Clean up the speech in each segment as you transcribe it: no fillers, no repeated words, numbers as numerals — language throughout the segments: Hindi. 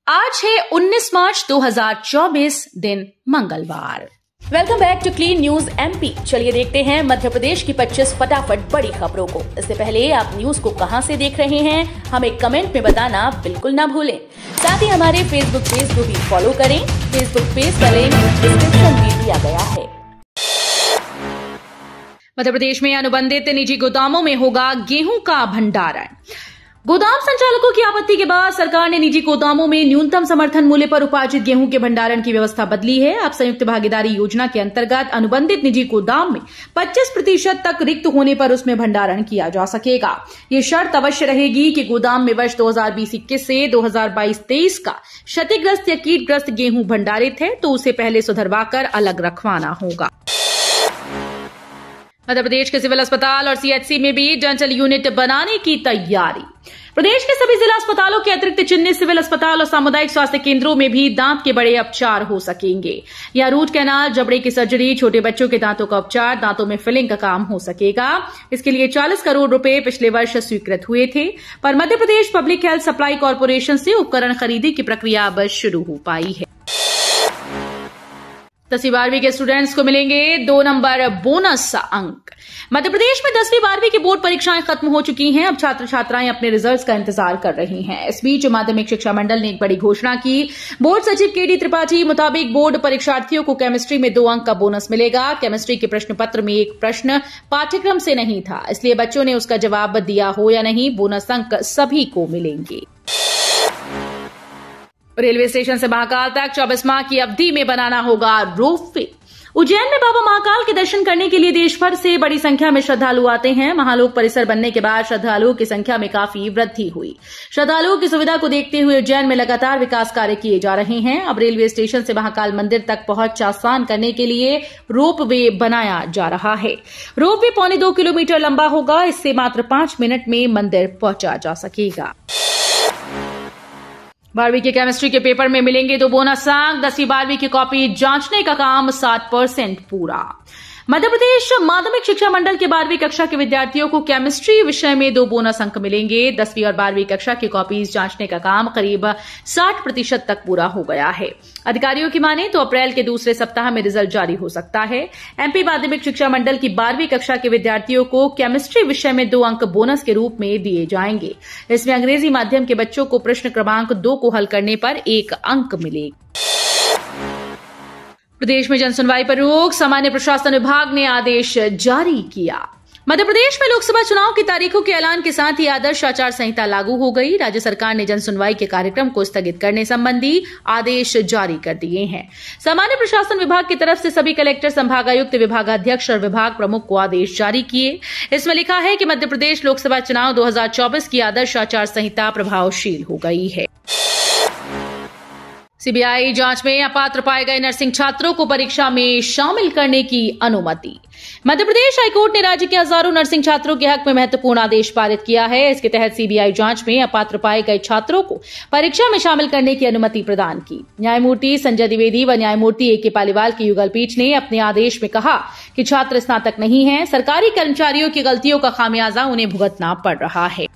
आज है 19 मार्च 2024 दिन मंगलवार। Welcome back to clean news MP. चलिए देखते हैं मध्य प्रदेश की 25 फटाफट बड़ी खबरों को। इससे पहले आप न्यूज को कहां से देख रहे हैं हमें कमेंट में बताना बिल्कुल ना भूलें। साथ ही हमारे फेसबुक पेज को भी फॉलो करें। फेसबुक पेज का लिंक डिस्क्रिप्शन में दिया गया है। मध्य प्रदेश में अनुबंधित निजी गोदामों में होगा गेहूं का भंडारण। गोदाम संचालकों की आपत्ति के बाद सरकार ने निजी गोदामों में न्यूनतम समर्थन मूल्य पर उपार्जित गेहूं के भंडारण की व्यवस्था बदली है। अब संयुक्त भागीदारी योजना के अंतर्गत अनुबंधित निजी गोदाम में 25% तक रिक्त होने पर उसमें भंडारण किया जा सकेगा। ये शर्त अवश्य रहेगी कि गोदाम में वर्ष 2020-21 से 2022-23 का क्षतिग्रस्त या कीटग्रस्त गेहूं भंडारित है तो उसे पहले सुधरवाकर अलग रखवाना होगा। मध्य प्रदेश के सिविल अस्पताल और सीएचसी में भी डेंटल यूनिट बनाने की तैयारी। प्रदेश के सभी जिला अस्पतालों के अतिरिक्त चिन्हित सिविल अस्पताल और सामुदायिक स्वास्थ्य केंद्रों में भी दांत के बड़े उपचार हो सकेंगे। या रूट कैनाल, जबड़े की सर्जरी, छोटे बच्चों के दांतों का उपचार, दांतों में फिलिंग का काम हो सकेगा। इसके लिए 40 करोड़ रुपए पिछले वर्ष स्वीकृत हुए थे, पर Madhya Pradesh public health supply corporation से उपकरण खरीदी की प्रक्रिया अब शुरू हो पाई है। 10वीं 12वीं के स्टूडेंट्स को मिलेंगे 2 नंबर बोनस अंक। मध्य प्रदेश में 10वीं 12वीं की बोर्ड परीक्षाएं खत्म हो चुकी हैं। अब छात्र छात्राएं अपने रिजल्ट्स का इंतजार कर रही हैं। इस बीच माध्यमिक शिक्षा मंडल ने एक बड़ी घोषणा की। बोर्ड सचिव केडी त्रिपाठी मुताबिक बोर्ड परीक्षार्थियों को केमिस्ट्री में 2 अंक का बोनस मिलेगा। केमिस्ट्री के प्रश्न पत्र में एक प्रश्न पाठ्यक्रम से नहीं था, इसलिए बच्चों ने उसका जवाब दिया हो या नहीं, बोनस अंक सभी को मिलेंगे। रेलवे स्टेशन से महाकाल तक 24 माह की अवधि में बनाना होगा रोपवे। उज्जैन में बाबा महाकाल के दर्शन करने के लिए देश भर से बड़ी संख्या में श्रद्धालु आते हैं। महालोक परिसर बनने के बाद श्रद्धालुओं की संख्या में काफी वृद्धि हुई। श्रद्धालुओं की सुविधा को देखते हुए उज्जैन में लगातार विकास कार्य किए जा रहे हैं। अब रेलवे स्टेशन से महाकाल मंदिर तक पहुंच आसान करने के लिए रोपवे बनाया जा रहा है। रोपवे 2.25 किलोमीटर लंबा होगा। इससे मात्र 5 मिनट में मंदिर पहुंचा जा सकेगा। 12वीं के केमिस्ट्री के पेपर में मिलेंगे 2 बोनस अंक। 10वीं 12वीं की कॉपी जांचने का काम 60% पूरा। मध्य प्रदेश माध्यमिक शिक्षा मंडल के 12वीं कक्षा के विद्यार्थियों को केमिस्ट्री विषय में 2 बोनस अंक मिलेंगे। 10वीं और 12वीं कक्षा की कॉपीज जांचने का काम करीब 60% तक पूरा हो गया है। अधिकारियों की माने तो अप्रैल के दूसरे सप्ताह में रिजल्ट जारी हो सकता है। एमपी माध्यमिक शिक्षा मंडल की 12वीं कक्षा के विद्यार्थियों को केमिस्ट्री विषय में 2 अंक बोनस के रूप में दिए जाएंगे। इसमें अंग्रेजी माध्यम के बच्चों को प्रश्न क्रमांक 2 को हल करने पर 1 अंक मिलेगा। प्रदेश में जनसुनवाई पर रोक, सामान्य प्रशासन विभाग ने आदेश जारी किया। मध्य प्रदेश में लोकसभा चुनाव की तारीखों के ऐलान के साथ ही आदर्श आचार संहिता लागू हो गई। राज्य सरकार ने जनसुनवाई के कार्यक्रम को स्थगित करने संबंधी आदेश जारी कर दिए हैं। सामान्य प्रशासन विभाग की तरफ से सभी कलेक्टर, संभागायुक्त, विभागाध्यक्ष और विभाग प्रमुख को आदेश जारी किए। इसमें लिखा है कि मध्य प्रदेश लोकसभा चुनाव 2024 की आदर्श आचार संहिता प्रभावशील हो गई है। सीबीआई जांच में अपात्र पाए गए नर्सिंग छात्रों को परीक्षा में शामिल करने की अनुमति। मध्य प्रदेश हाईकोर्ट ने राज्य के हजारों नर्सिंग छात्रों के हक में महत्वपूर्ण आदेश पारित किया है। इसके तहत सीबीआई जांच में अपात्र पाए गए छात्रों को परीक्षा में शामिल करने की अनुमति प्रदान की। न्यायमूर्ति संजय द्विवेदी व न्यायमूर्ति ए.के. पालीवाल की युगल पीठ ने अपने आदेश में कहा कि छात्र स्नातक नहीं है। सरकारी कर्मचारियों की गलतियों का खामियाजा उन्हें भुगतना पड़ रहा है।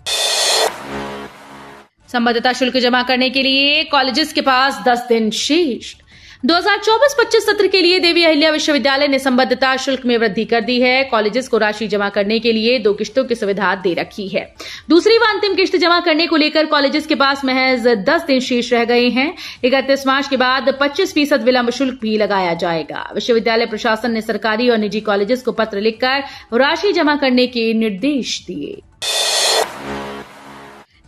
संबद्धता शुल्क जमा करने के लिए कॉलेजेस के पास 10 दिन शेष। 2024-25 सत्र के लिए देवी अहिल्या विश्वविद्यालय ने संबद्धता शुल्क में वृद्धि कर दी है। कॉलेजेस को राशि जमा करने के लिए 2 किश्तों की सुविधा दे रखी है। दूसरी व अंतिम किश्त जमा करने को लेकर कॉलेजेस के पास महज 10 दिन शेष रह गए हैं। 31 मार्च के बाद 25% विलंब शुल्क भी लगाया जाएगा। विश्वविद्यालय प्रशासन ने सरकारी और निजी कॉलेजेस को पत्र लिखकर राशि जमा करने के निर्देश दिए।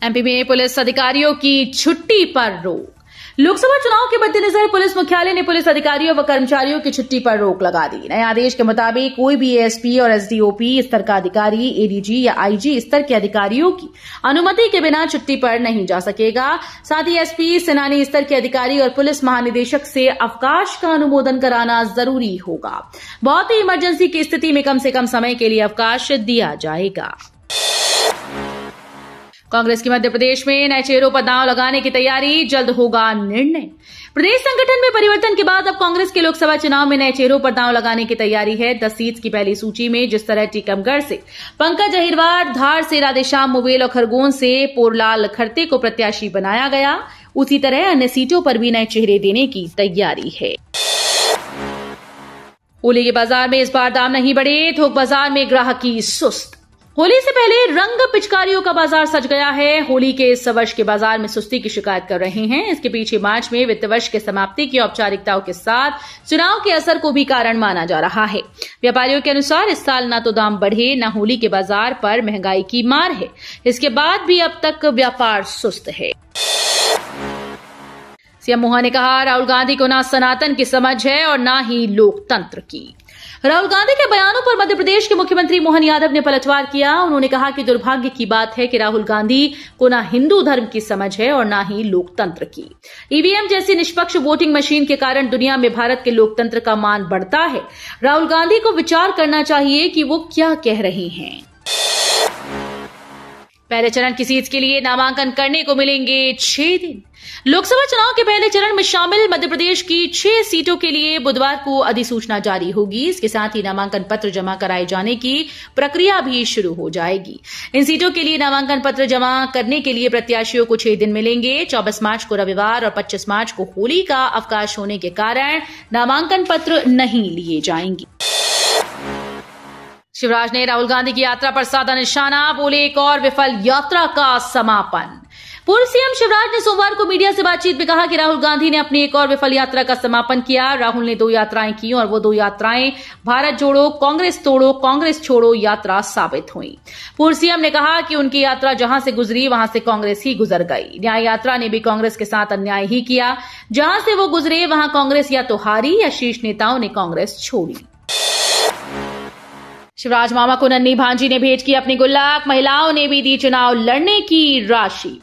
एमपी में पुलिस अधिकारियों की छुट्टी पर रोक। लोकसभा चुनाव के मद्देनजर पुलिस मुख्यालय ने पुलिस अधिकारियों व कर्मचारियों की छुट्टी पर रोक लगा दी। नए आदेश के मुताबिक कोई भी एएसपी और एसडीओपी स्तर का अधिकारी, एडीजी या आईजी स्तर के अधिकारियों की अनुमति के बिना छुट्टी पर नहीं जा सकेगा। साथ ही एसपी, सेनानी स्तर के अधिकारी और पुलिस महानिदेशक से अवकाश का अनुमोदन कराना जरूरी होगा। बहुत ही इमरजेंसी की स्थिति में कम से कम समय के लिए अवकाश दिया जाएगा। कांग्रेस की मध्य प्रदेश में नए चेहरों पर दांव लगाने की तैयारी, जल्द होगा निर्णय। प्रदेश संगठन में परिवर्तन के बाद अब कांग्रेस के लोकसभा चुनाव में नए चेहरों पर दांव लगाने की तैयारी है। 10 सीट्स की पहली सूची में जिस तरह टीकमगढ़ से पंकज अहिरवार, धार से राधेश्याम मुवेल और खरगोन से पोरलाल खरते को प्रत्याशी बनाया गया, उसी तरह अन्य सीटों पर भी नए चेहरे देने की तैयारी है। होली के बाजार में इस बार दाम नहीं बढ़े, थोक बाजार में ग्राहकी सुस्त। होली से पहले रंग पिचकारियों का बाजार सज गया है। होली के इस वर्ष के बाजार में सुस्ती की शिकायत कर रहे हैं। इसके पीछे मार्च में वित्त वर्ष के समाप्ति की औपचारिकताओं के साथ चुनाव के असर को भी कारण माना जा रहा है। व्यापारियों के अनुसार इस साल न तो दाम बढ़े, न होली के बाजार पर महंगाई की मार है। इसके बाद भी अब तक व्यापार सुस्त है। सीएम मोहन ने कहा, राहुल गांधी को ना सनातन की समझ है और ना ही लोकतंत्र की। राहुल गांधी के बयानों पर मध्य प्रदेश के मुख्यमंत्री मोहन यादव ने पलटवार किया। उन्होंने कहा कि दुर्भाग्य की बात है कि राहुल गांधी को ना हिंदू धर्म की समझ है और ना ही लोकतंत्र की। ईवीएम जैसी निष्पक्ष वोटिंग मशीन के कारण दुनिया में भारत के लोकतंत्र का मान बढ़ता है। राहुल गांधी को विचार करना चाहिए कि वो क्या कह रहे हैं। पहले चरण की सीट के लिए नामांकन करने को मिलेंगे 6 दिन। लोकसभा चुनाव के पहले चरण में शामिल मध्य प्रदेश की 6 सीटों के लिए बुधवार को अधिसूचना जारी होगी। इसके साथ ही नामांकन पत्र जमा कराए जाने की प्रक्रिया भी शुरू हो जाएगी। इन सीटों के लिए नामांकन पत्र जमा करने के लिए प्रत्याशियों को 6 दिन मिलेंगे। 24 मार्च को रविवार और 25 मार्च को होली का अवकाश होने के कारण नामांकन पत्र नहीं लिए जाएंगे। शिवराज ने राहुल गांधी की यात्रा पर साधा निशाना, बोले एक और विफल यात्रा का समापन। पूर्व सीएम शिवराज ने सोमवार को मीडिया से बातचीत में कहा कि राहुल गांधी ने अपनी एक और विफल यात्रा का समापन किया। राहुल ने 2 यात्राएं की और वो 2 यात्राएं भारत जोड़ो कांग्रेस तोड़ो कांग्रेस छोड़ो यात्रा साबित हुई। पूर्व सीएम ने कहा कि उनकी यात्रा जहां से गुजरी वहां से कांग्रेस ही गुजर गई। न्याय यात्रा ने भी कांग्रेस के साथ अन्याय ही किया। जहां से वो गुजरे वहां कांग्रेस या तो हारी या शीर्ष नेताओं ने कांग्रेस छोड़ी। शिवराज मामा को नन्ही भांजी ने भेंट की अपनी गुल्लक। महिलाओं ने भी दी चुनाव लड़ने की राशि।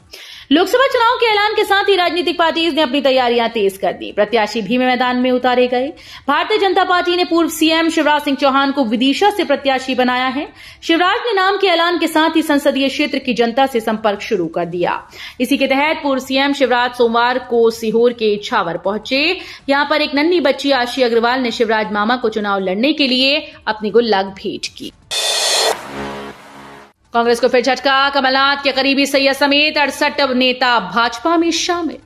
लोकसभा चुनाव के ऐलान के साथ ही राजनीतिक पार्टीज ने अपनी तैयारियां तेज कर दी। प्रत्याशी भी मैदान में उतारे गए। भारतीय जनता पार्टी ने पूर्व सीएम शिवराज सिंह चौहान को विदिशा से प्रत्याशी बनाया है। शिवराज ने नाम के ऐलान के साथ ही संसदीय क्षेत्र की जनता से संपर्क शुरू कर दिया। इसी के तहत पूर्व सीएम शिवराज सोमवार को सीहोर के इछावर पहुंचे। यहां पर एक नन्ही बच्ची आशी अग्रवाल ने शिवराज मामा को चुनाव लड़ने के लिए अपनी गुल्लक भेंट की। कांग्रेस को फिर झटका, कमलनाथ के करीबी सैयद समेत 68 नेता भाजपा में शामिल।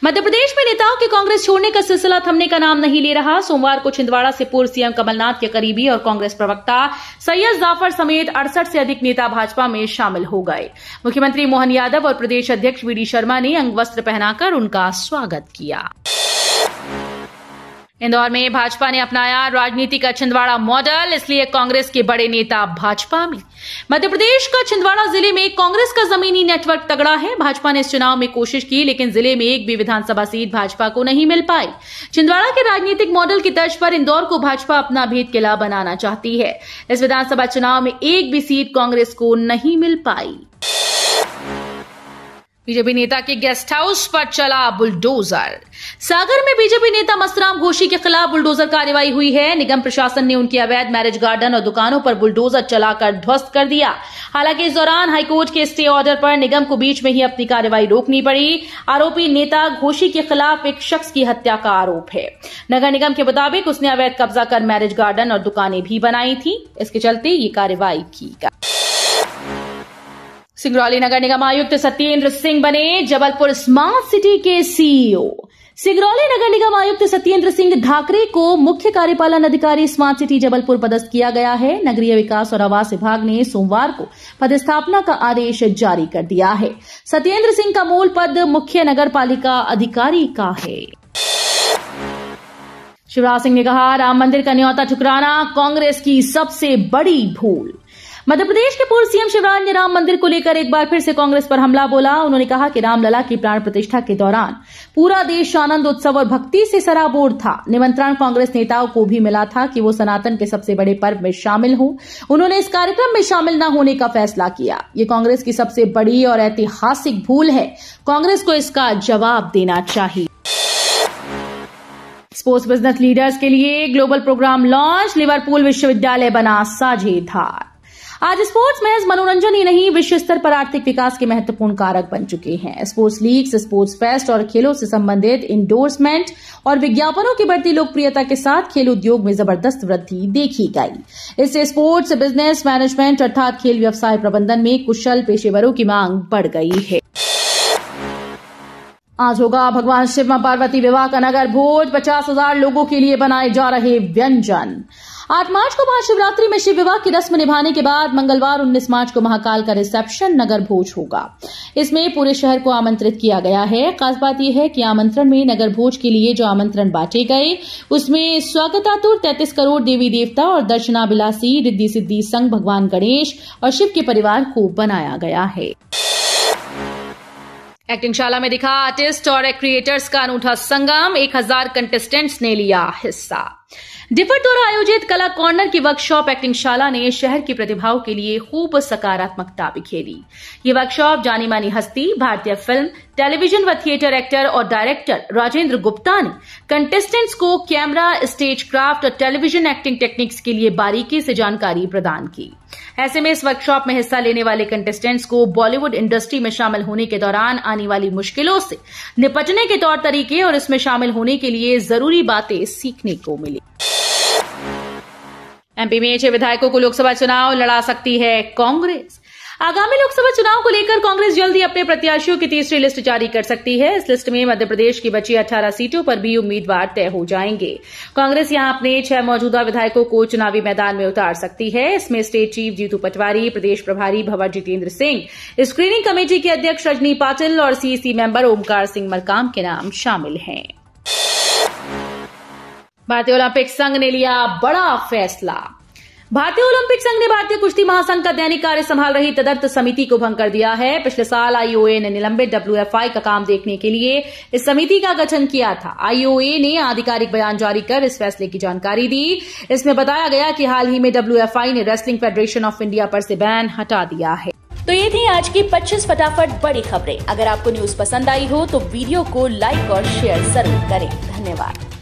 मध्य प्रदेश में नेताओं के कांग्रेस छोड़ने का सिलसिला थमने का नाम नहीं ले रहा। सोमवार को छिंदवाड़ा से पूर्व सीएम कमलनाथ के करीबी और कांग्रेस प्रवक्ता सैयद जाफर समेत 68 से अधिक नेता भाजपा में शामिल हो गए। मुख्यमंत्री मोहन यादव और प्रदेश अध्यक्ष वीडी शर्मा ने अंगवस्त्र पहनाकर उनका स्वागत किया। इंदौर में भाजपा ने अपनाया राजनीति का छिंदवाड़ा मॉडल, इसलिए कांग्रेस के बड़े नेता भाजपा में। मध्य प्रदेश का छिंदवाड़ा जिले में कांग्रेस का जमीनी नेटवर्क तगड़ा है। भाजपा ने इस चुनाव में कोशिश की, लेकिन जिले में एक भी विधानसभा सीट भाजपा को नहीं मिल पाई। छिंदवाड़ा के राजनीतिक मॉडल की तर्ज पर इंदौर को भाजपा अपना भेद किला बनाना चाहती है। इस विधानसभा चुनाव में एक भी सीट कांग्रेस को नहीं मिल पाई। बीजेपी नेता के गेस्ट हाउस पर चला बुलडोजर। सागर में बीजेपी नेता मस्तराम घोषी के खिलाफ बुलडोजर कार्रवाई हुई है। निगम प्रशासन ने उनके अवैध मैरिज गार्डन और दुकानों पर बुलडोजर चलाकर ध्वस्त कर दिया। हालांकि इस दौरान हाईकोर्ट के स्टे ऑर्डर पर निगम को बीच में ही अपनी कार्रवाई रोकनी पड़ी। आरोपी नेता घोषी के खिलाफ एक शख्स की हत्या का आरोप है। नगर निगम के मुताबिक उसने अवैध कब्जा कर मैरिज गार्डन और दुकानें भी बनाई थी। इसके चलते ये कार्रवाई की गई। सिंगरौली नगर निगम आयुक्त सत्येंद्र सिंह बने जबलपुर स्मार्ट सिटी के सीईओ। सिंगरौली नगर निगम आयुक्त सत्येंद्र सिंह ढाकरे को मुख्य कार्यपालन अधिकारी स्मार्ट सिटी जबलपुर पदस्थ किया गया है। नगरीय विकास और आवास विभाग ने सोमवार को पदस्थापना का आदेश जारी कर दिया है। सत्येंद्र सिंह का मूल पद मुख्य नगर पालिका अधिकारी का है। शिवराज सिंह ने कहा, राम मंदिर का न्योता ठुकराना कांग्रेस की सबसे बड़ी भूल। मध्य प्रदेश के पूर्व सीएम शिवराज ने राम मंदिर को लेकर एक बार फिर से कांग्रेस पर हमला बोला। उन्होंने कहा कि रामलला की प्राण प्रतिष्ठा के दौरान पूरा देश आनंद उत्सव और भक्ति से सराबोर था। निमंत्रण कांग्रेस नेताओं को भी मिला था कि वो सनातन के सबसे बड़े पर्व में शामिल हों। उन्होंने इस कार्यक्रम में शामिल न होने का फैसला किया। ये कांग्रेस की सबसे बड़ी और ऐतिहासिक भूल है। कांग्रेस को इसका जवाब देना चाहिए। स्पोर्ट्स बिजनेस लीडर्स के लिए ग्लोबल प्रोग्राम लॉन्च। लिवरपूल विश्वविद्यालय बना साझेदार। आज स्पोर्ट्स महज मनोरंजन ही नहीं, विश्व स्तर पर आर्थिक विकास के महत्वपूर्ण कारक बन चुके हैं। स्पोर्ट्स लीग्स, स्पोर्ट्स फेस्ट और खेलों से संबंधित इंडोर्समेंट और विज्ञापनों की बढ़ती लोकप्रियता के साथ खेल उद्योग में जबरदस्त वृद्धि देखी गई। इससे स्पोर्ट्स बिजनेस मैनेजमेंट अर्थात खेल व्यवसाय प्रबंधन में कुशल पेशेवरों की मांग बढ़ गई है। आज होगा भगवान शिव मां पार्वती विवाह का नगर भोज। 50,000 लोगों के लिए बनाए जा रहे व्यंजन। 8 मार्च को महाशिवरात्रि में शिव विवाह की रस्म निभाने के बाद मंगलवार 19 मार्च को महाकाल का रिसेप्शन नगर भोज होगा। इसमें पूरे शहर को आमंत्रित किया गया है। खास बात यह है कि आमंत्रण में नगर भोज के लिए जो आमंत्रण बांटे गए उसमें स्वागतातुर 33 करोड़ देवी देवता और दर्शनाभिलाषी रिद्धि सिद्धि संघ भगवान गणेश और शिव के परिवार को बनाया गया है। एक्टिंग शाला में दिखा आर्टिस्ट और क्रिएटर्स का अनूठा संगम। 1000 कंटेस्टेंट्स ने लिया हिस्सा। डिफर द्वारा आयोजित कला कॉर्नर की वर्कशॉप एक्टिंग शाला ने शहर की प्रतिभाओं के लिए खूब सकारात्मकता बिखेरी। ये वर्कशॉप जानी मानी हस्ती भारतीय फिल्म, टेलीविजन व थिएटर एक्टर और डायरेक्टर राजेंद्र गुप्ता ने कंटेस्टेंट्स को कैमरा, स्टेज क्राफ्ट और टेलीविजन एक्टिंग टेक्निक्स के लिए बारीकी से जानकारी प्रदान की। ऐसे में इस वर्कशॉप में हिस्सा लेने वाले कंटेस्टेंट्स को बॉलीवुड इंडस्ट्री में शामिल होने के दौरान आने वाली मुश्किलों से निपटने के तौर तरीके और इसमें शामिल होने के लिए जरूरी बातें सीखने को मिली। एमपी में 6 विधायकों को लोकसभा चुनाव लड़ा सकती है कांग्रेस। आगामी लोकसभा चुनाव को लेकर कांग्रेस जल्द ही अपने प्रत्याशियों की तीसरी लिस्ट जारी कर सकती है। इस लिस्ट में मध्य प्रदेश की बची 18 सीटों पर भी उम्मीदवार तय हो जाएंगे। कांग्रेस यहां अपने 6 मौजूदा विधायकों को चुनावी मैदान में उतार सकती है। इसमें स्टेट चीफ जीतू पटवारी, प्रदेश प्रभारी भंवर जितेंद्र सिंह, स्क्रीनिंग कमेटी के अध्यक्ष रजनी पाटिल और सीईसी मेंबर ओमकार सिंह मरकाम के नाम शामिल हैं। भारतीय ओलंपिक संघ ने लिया बड़ा फैसला। भारतीय ओलंपिक संघ ने भारतीय कुश्ती महासंघ का दैनिक कार्य संभाल रही तदर्थ समिति को भंग कर दिया है। पिछले साल आईओए ने निलंबित डब्ल्यूएफआई का काम देखने के लिए इस समिति का गठन किया था। आईओए ने आधिकारिक बयान जारी कर इस फैसले की जानकारी दी। इसमें बताया गया कि हाल ही में डब्ल्यूएफआई ने रेसलिंग फेडरेशन ऑफ इंडिया पर से बैन हटा दिया है। तो ये थी आज की 25 फटाफट बड़ी खबरें। अगर आपको न्यूज पसंद आई हो तो वीडियो को लाइक और शेयर जरूर करें। धन्यवाद।